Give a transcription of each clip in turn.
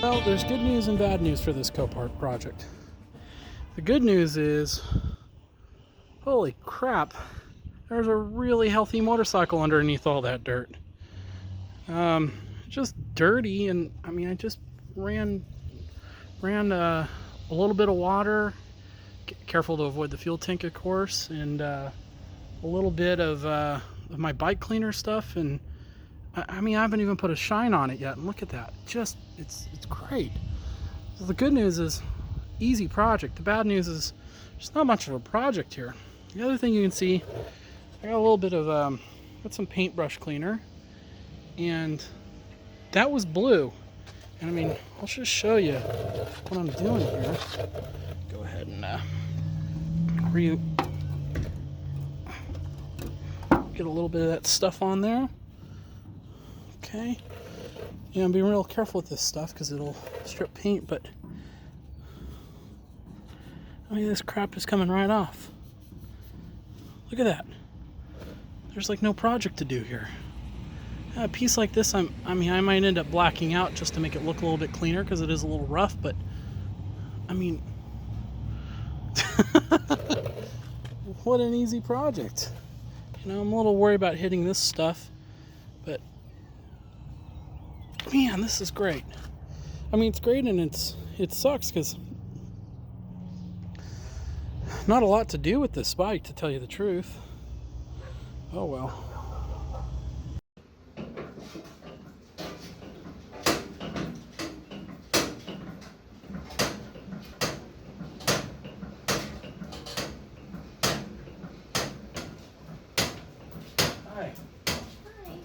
Well, there's good news and bad news for this Copart project. The good news is, holy crap, there's a really healthy motorcycle underneath all that dirt. Just dirty, and I mean, I just ran a little bit of water, careful to avoid the fuel tank, of course, and a little bit of my bike cleaner stuff, and I mean, I haven't even put a shine on it yet, and look at that. Just, it's great. So the good news is, easy project. The bad news is, there's not much of a project here. The other thing you can see, I got a little bit of, got some paintbrush cleaner, and that was blue. And I mean, I'll just show you what I'm doing here. Go ahead and get a little bit of that stuff on there. Okay. Yeah, I'm being real careful with this stuff because it'll strip paint, but I mean, this crap is coming right off. Look at that. There's like no project to do here. A piece like this, I mean, I might end up blacking out just to make it look a little bit cleaner because it is a little rough, but I mean, what an easy project. You know, I'm a little worried about hitting this stuff, but man, this is great. I mean, it's great, and it sucks because not a lot to do with this bike, to tell you the truth. Oh well. Hi. Hi.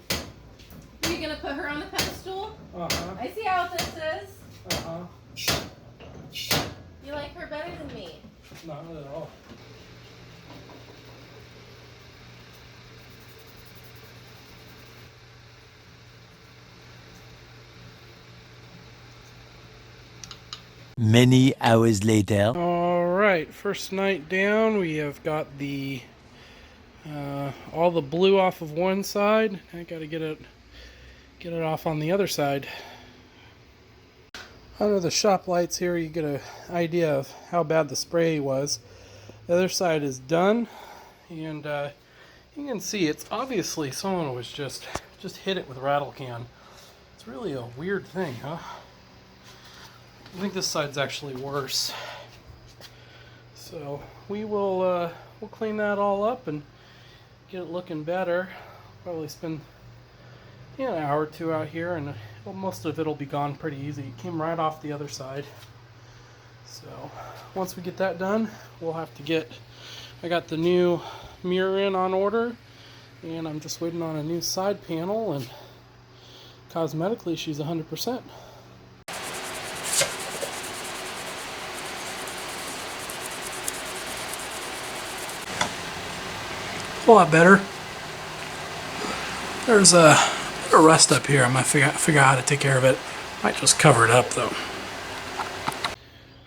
Are you gonna put her on the pedestal? Uh-huh. I see how this is. Uh-huh. You like her better than me. Not at all. Many hours later. All right, first night down, we have got the all the blue off of one side. I got to get it off on the other side. Under the shop lights here, you get an idea of how bad the spray was. The other side is done, and you can see it's obviously someone was just hit it with a rattle can. It's really a weird thing, huh? I think this side's actually worse. So we will we'll clean that all up and get it looking better. Probably spend an hour or two out here, and most of it'll be gone pretty easy. It came right off the other side. So once we get that done, we'll have to get, I got the new mirror in on order, and I'm just waiting on a new side panel, and cosmetically she's 100%. A lot better. There's a bit of rust up here. I'm gonna figure out how to take care of it. Might just cover it up though.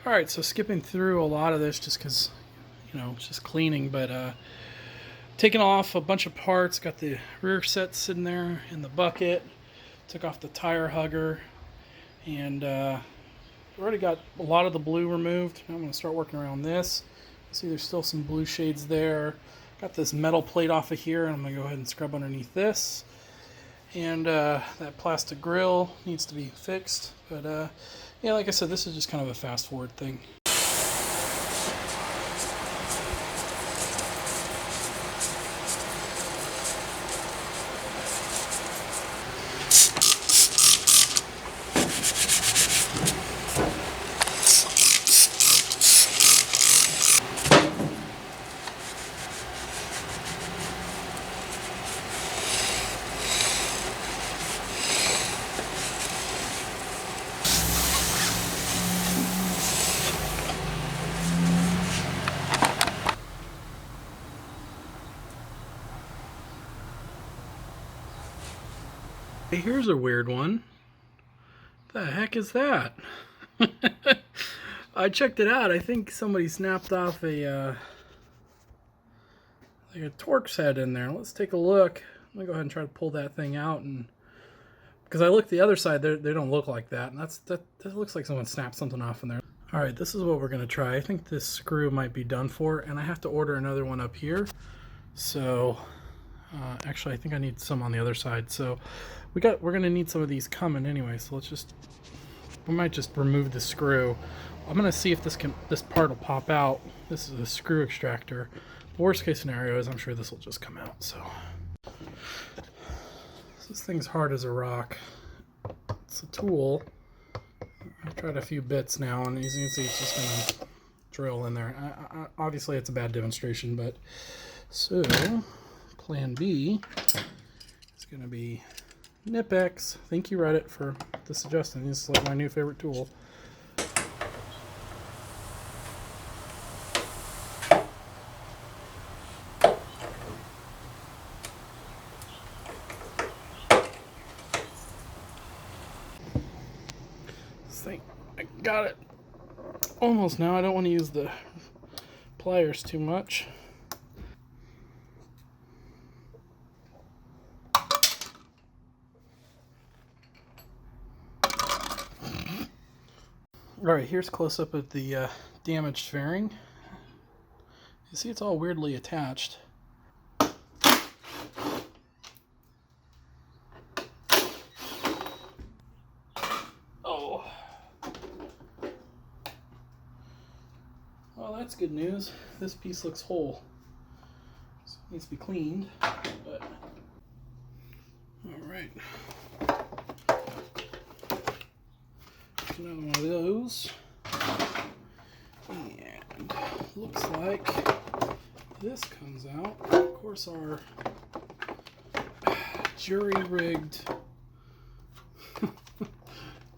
Alright, so skipping through a lot of this just because, you know, it's just cleaning, but taking off a bunch of parts. Got the rear set sitting there in the bucket. Took off the tire hugger, and already got a lot of the blue removed. I'm gonna start working around this. See, there's still some blue shades there. Got this metal plate off of here, and I'm going to go ahead and scrub underneath this. And that plastic grill needs to be fixed. But yeah, like I said, this is just kind of a fast forward thing. Hey, here's a weird one. The heck is that? I checked it out. I think somebody snapped off a like a Torx head in there. Let's take a look. I'm gonna go ahead and try to pull that thing out and because I looked the other side, they don't look like that, and that looks like someone snapped something off in there. All right, this is what we're gonna try. I think this screw might be done for, and I have to order another one up here. So actually, I think I need some on the other side. So we're gonna need some of these coming anyway. So we might just remove the screw. I'm gonna see if this part will pop out. This is a screw extractor. The worst case scenario is I'm sure this will just come out. So this thing's hard as a rock. It's a tool. I've tried a few bits now, and as you can see, it's just gonna drill in there. Obviously, it's a bad demonstration, but so plan B is gonna be Nipex. Thank you, Reddit, for the suggestion. This is like my new favorite tool. I got it almost now. I don't want to use the pliers too much. Alright, here's close up of the damaged fairing. You see it's all weirdly attached. Oh. Well, that's good news. This piece looks whole. So it needs to be cleaned, but alright. Another one of those, and looks like this comes out. Of course, our jury-rigged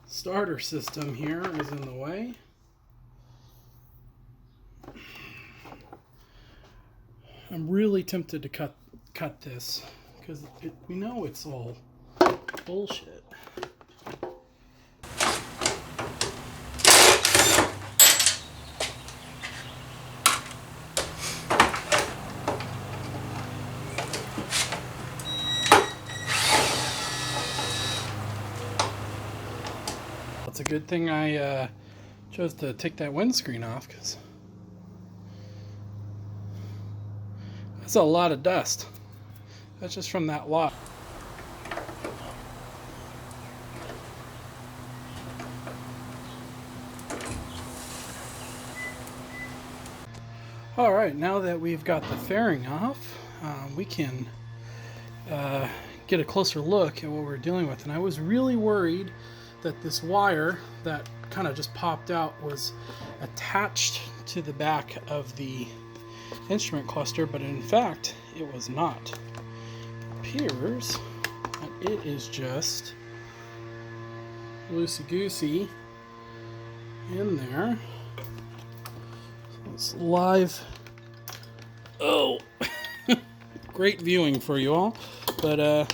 starter system here is in the way. I'm really tempted to cut this because we know it's all bullshit. It's a good thing I chose to take that windscreen off, because that's a lot of dust. That's just from that lot. All right, now that we've got the fairing off, we can get a closer look at what we're dealing with. And I was really worried that this wire that kind of just popped out was attached to the back of the instrument cluster, but in fact it was not. It appears that it is just loosey-goosey in there. So it's live. Oh, great viewing for you all, but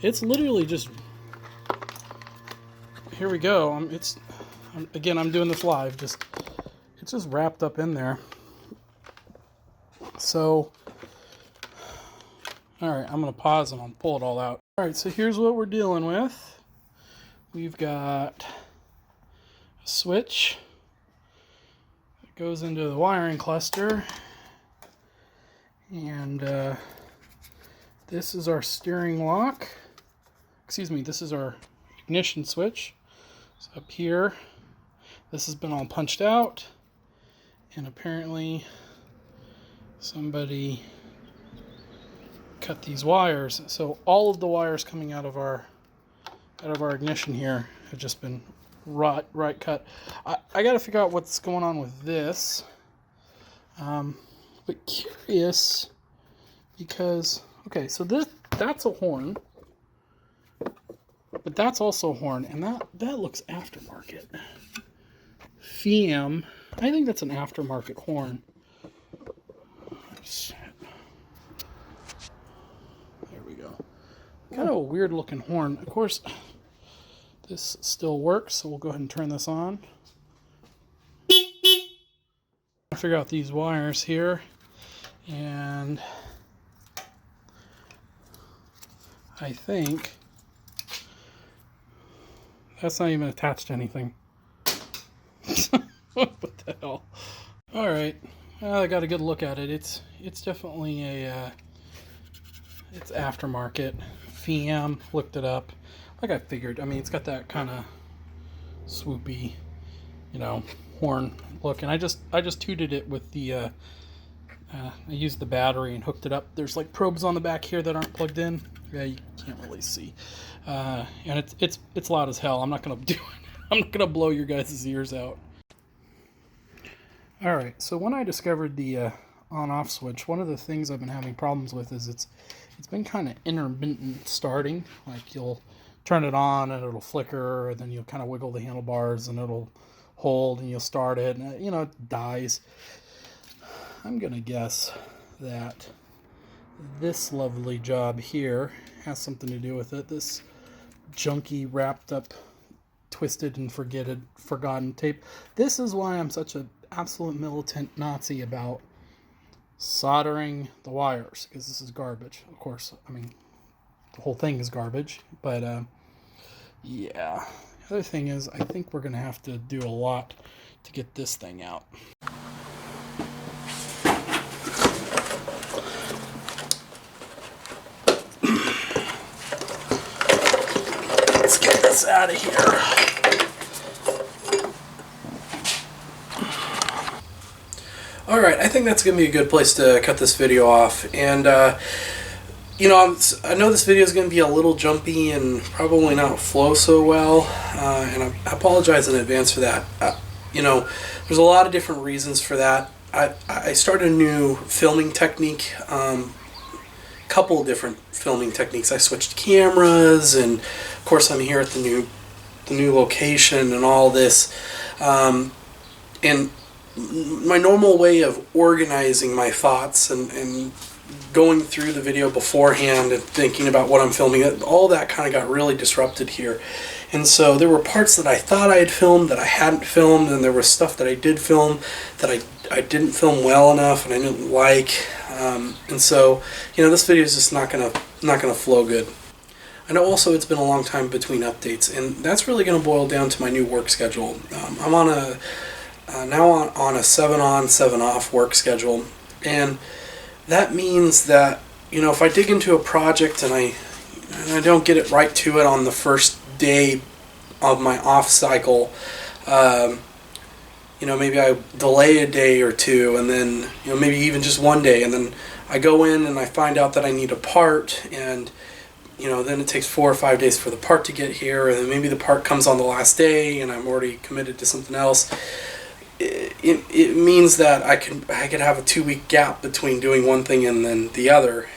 it's literally just, here we go. Again, I'm doing this live. It's just wrapped up in there. So, all right, I'm gonna pause and I'll pull it all out. All right, so here's what we're dealing with. We've got a switch that goes into the wiring cluster, and this is our steering lock. Excuse me, this is our ignition switch. So up here, this has been all punched out, and apparently somebody cut these wires. So all of the wires coming out of our ignition here have just been right cut. I got to figure out what's going on with this. But curious, because okay, so that's a horn. But that's also a horn, and that looks aftermarket. Fiam, I think that's an aftermarket horn. There we go. Kind of a weird looking horn. Of course, this still works, so we'll go ahead and turn this on. I'll figure out these wires here, and I think That's not even attached to anything. What the hell? All right, I got a good look at it. It's definitely a it's aftermarket. FEAM, looked it up. Like I figured. I mean, it's got that kind of swoopy, you know, horn look. And I just tooted it with the. I used the battery and hooked it up. There's like probes on the back here that aren't plugged in. Yeah, you can't really see. And it's loud as hell. I'm not gonna do it. I'm not gonna blow your guys' ears out. All right. So when I discovered the on-off switch, one of the things I've been having problems with is it's been kind of intermittent starting. Like you'll turn it on and it'll flicker, and then you'll kind of wiggle the handlebars and it'll hold, and you'll start it, and you know, it dies. I'm gonna guess that this lovely job here has something to do with it. This junky, wrapped up, twisted and forgotten tape. This is why I'm such an absolute militant Nazi about soldering the wires, because this is garbage. Of course, I mean, the whole thing is garbage, but yeah. The other thing is, I think we're gonna have to do a lot to get this thing out. Let's get this out of here. Alright, I think that's going to be a good place to cut this video off. And, you know, I know this video is going to be a little jumpy and probably not flow so well. And I apologize in advance for that. You know, there's a lot of different reasons for that. I started a new filming technique. Couple of different filming techniques. I switched cameras, and of course I'm here at the new location and all this. And my normal way of organizing my thoughts and going through the video beforehand and thinking about what I'm filming, all that kind of got really disrupted here. And so there were parts that I thought I had filmed that I hadn't filmed, and there was stuff that I did film that I didn't film well enough and I didn't like. And so, you know, this video is just not gonna flow good. I know also it's been a long time between updates, and that's really going to boil down to my new work schedule. I'm on a now on a 7 on 7 off work schedule, and that means that, you know, if I dig into a project and I don't get it right to it on the first day of my off cycle, you know, maybe I delay a day or two, and then, you know, maybe even just one day, and then I go in and I find out that I need a part, and, you know, then it takes 4 or 5 days for the part to get here, and then maybe the part comes on the last day and I'm already committed to something else. It means that I could have a 2-week gap between doing one thing and then the other,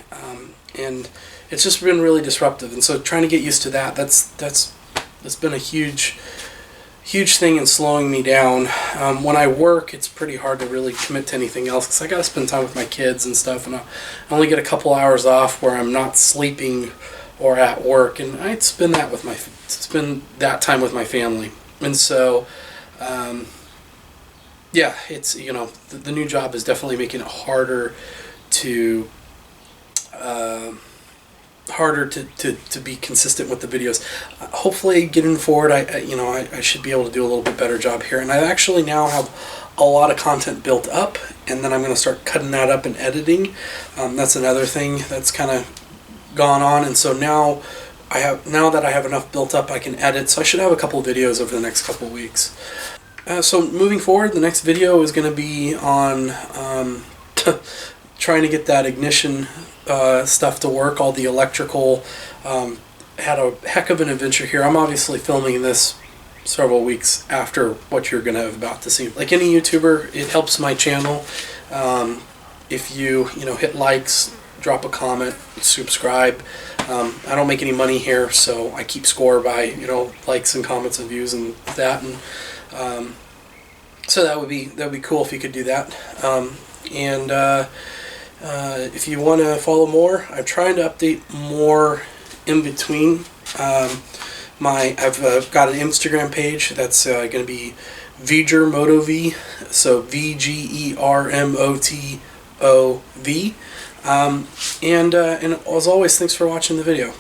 and it's just been really disruptive. And so trying to get used to that's been a huge thing in slowing me down. When I work, it's pretty hard to really commit to anything else because I got to spend time with my kids and stuff, and I only get a couple hours off where I'm not sleeping or at work, and I'd spend that time with my family. And so yeah, it's, you know, the new job is definitely making it harder to be consistent with the videos. Hopefully, getting forward, I should be able to do a little bit better job here. And I actually now have a lot of content built up, and then I'm going to start cutting that up and editing. That's another thing that's kind of gone on. And so now that I have enough built up, I can edit. So I should have a couple of videos over the next couple of weeks. So moving forward, the next video is going to be on trying to get that ignition stuff to work, all the electrical. Had a heck of an adventure here. I'm obviously filming this several weeks after what you're going to have about to see. Like any YouTuber, it helps my channel if you hit likes, drop a comment, subscribe. I don't make any money here, so I keep score by likes and comments and views and that, and so that would be cool if you could do that. If you want to follow more, I'm trying to update more in between. I've got an Instagram page that's going to be VGerMotoV, so VGERMOTOV. And as always, thanks for watching the video.